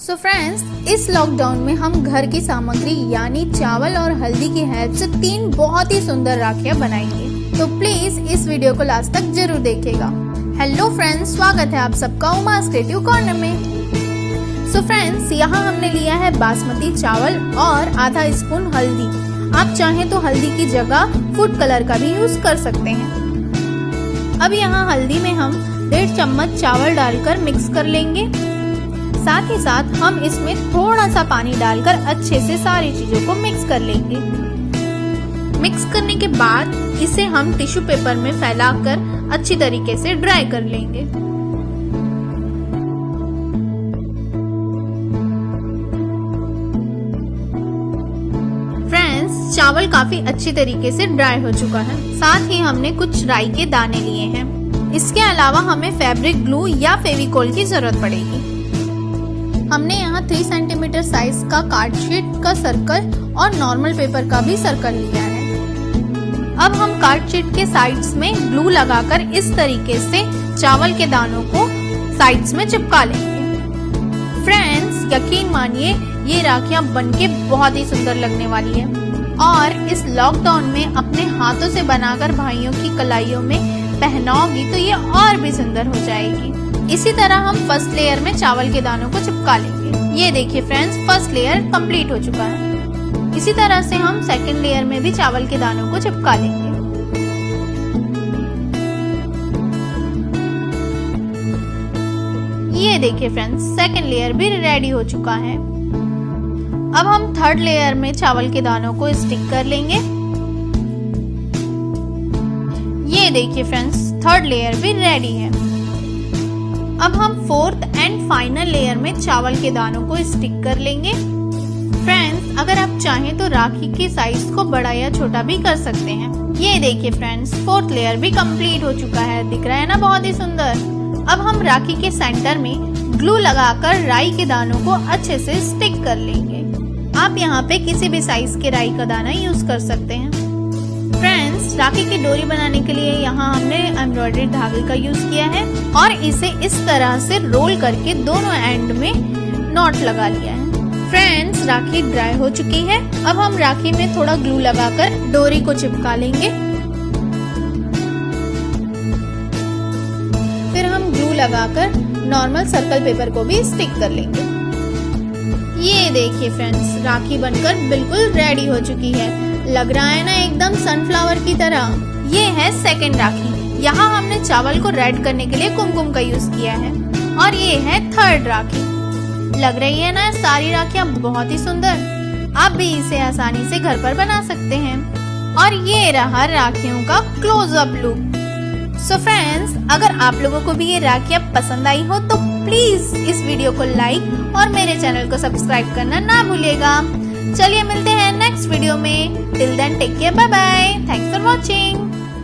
So friends, इस lockdown में हम घर की सामग्री यानी चावल और हल्दी की हेल्प से 3 बहुत ही सुंदर राखियां बनाएंगे। तो प्लीज इस वीडियो को लास्ट तक जरूर देखिएगा। हेलो फ्रेंड्स, स्वागत है आप सबका उमास क्रिएटिव कॉर्नर में। सो फ्रेंड्स, यहाँ हमने लिया है बासमती चावल और आधा स्पून हल्दी। आप चाहें तो हल्दी की जगह फूड कलर का भी यूज कर सकते हैं। अब यहाँ हल्दी में हम 1.5 चम्मच चावल डालकर मिक्स कर लेंगे। साथ ही साथ हम इसमें थोड़ा सा पानी डालकर अच्छे से सारी चीजों को मिक्स कर लेंगे। मिक्स करने के बाद इसे हम टिश्यू पेपर में फैलाकर अच्छी तरीके से ड्राई कर लेंगे। फ्रेंड्स, चावल काफी अच्छी तरीके से ड्राई हो चुका है। साथ ही हमने कुछ राई के दाने लिए हैं। इसके अलावा हमें फैब्रिक ग्लू या फेविकोल की जरूरत पड़ेगी। हमने यहाँ 3 सेंटीमीटर साइज का कार्ड शीट का सर्कल और नॉर्मल पेपर का भी सर्कल लिया है। अब हम कार्ड शीट के साइड्स में ग्लू लगाकर इस तरीके से चावल के दानों को साइड्स में चिपका लेंगे। फ्रेंड्स, यकीन मानिए ये राखियां बनके बहुत ही सुंदर लगने वाली है और इस लॉकडाउन में अपने हाथों से बनाकर भाइयों की कलाइयों में पहनाओगी तो ये और भी सुंदर हो जाएगी। इसी तरह हम फर्स्ट लेयर में चावल के दानों को चिपका लेंगे। ये देखिए फ्रेंड्स, फर्स्ट लेयर कंप्लीट हो चुका है। इसी तरह से हम सेकंड लेयर में भी चावल के दानों को चिपका लेंगे। ये देखिए फ्रेंड्स, सेकंड लेयर भी रेडी हो चुका है। अब हम थर्ड लेयर में चावल के दानों को स्टिक कर लेंगे। ये देखिए फ्रेंड्स, थर्ड लेयर भी रेडी है। अब हम फोर्थ एंड फाइनल लेयर में चावल के दानों को स्टिक कर लेंगे। फ्रेंड्स, अगर आप चाहें तो राखी के साइज को बड़ा या छोटा भी कर सकते हैं। ये देखिए फ्रेंड्स, फोर्थ लेयर भी कंप्लीट हो चुका है। दिख रहा है ना, बहुत ही सुंदर। अब हम राखी के सेंटर में ग्लू लगाकर राई के दानों को अच्छे से स्टिक कर लेंगे। आप यहाँ पे किसी भी साइज के राई का दाना यूज कर सकते हैं। फ्रेंड्स, राखी की डोरी बनाने के लिए यहाँ हमने एम्ब्रॉयडरी धागे का यूज किया है और इसे इस तरह से रोल करके दोनों एंड में नॉट लगा लिया है। फ्रेंड्स, राखी ड्राई हो चुकी है। अब हम राखी में थोड़ा ग्लू लगाकर डोरी को चिपका लेंगे। फिर हम ग्लू लगाकर नॉर्मल सर्कल पेपर को भी स्टिक कर लेंगे। ये देखिए फ्रेंड्स, राखी बनकर बिल्कुल रेडी हो चुकी है। लग रहा है ना एकदम सनफ्लावर की तरह। ये है सेकंड राखी। यहाँ हमने चावल को रेड करने के लिए कुमकुम का यूज किया है और ये है थर्ड राखी। लग रही है ना सारी राखियाँ बहुत ही सुंदर। आप भी इसे आसानी से घर पर बना सकते हैं। और ये रहा राखियों का क्लोजअप लुक। सो फ्रेंड्स, अगर आप लोगों को भी ये राखियाँ पसंद आई हो तो प्लीज इस वीडियो को लाइक और मेरे चैनल को सब्सक्राइब करना ना भूलिएगा। चलिए मिलते हैं नेक्स्ट वीडियो में। Till then take care, bye bye. Thanks for watching.